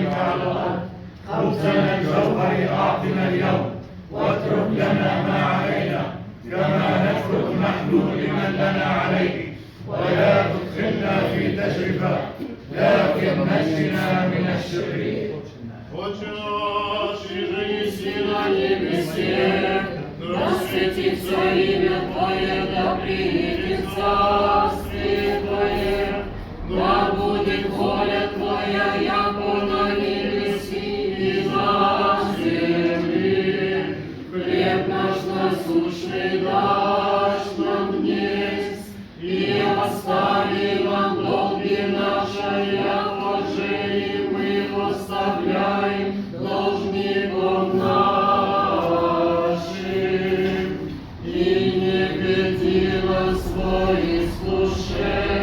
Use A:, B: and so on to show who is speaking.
A: يديك على الأرض. خبزنا الجوهري أعطنا اليوم، واترك لنا ما علينا كما نترك نحن لمن لنا عليه، ولا تدخلنا في تجربة لكن نجنا من الشرير.
B: Отче наш, иже еси на небесе, да светится имя Твое, да приедет царствие Твое, да будет воля Твоя, яко на небеси и на земле. Хлеб наш насущный дашь нам днесь, и остави нам долги наши, яко же и мы оставляем должником нашим, и не веди нас в искушение,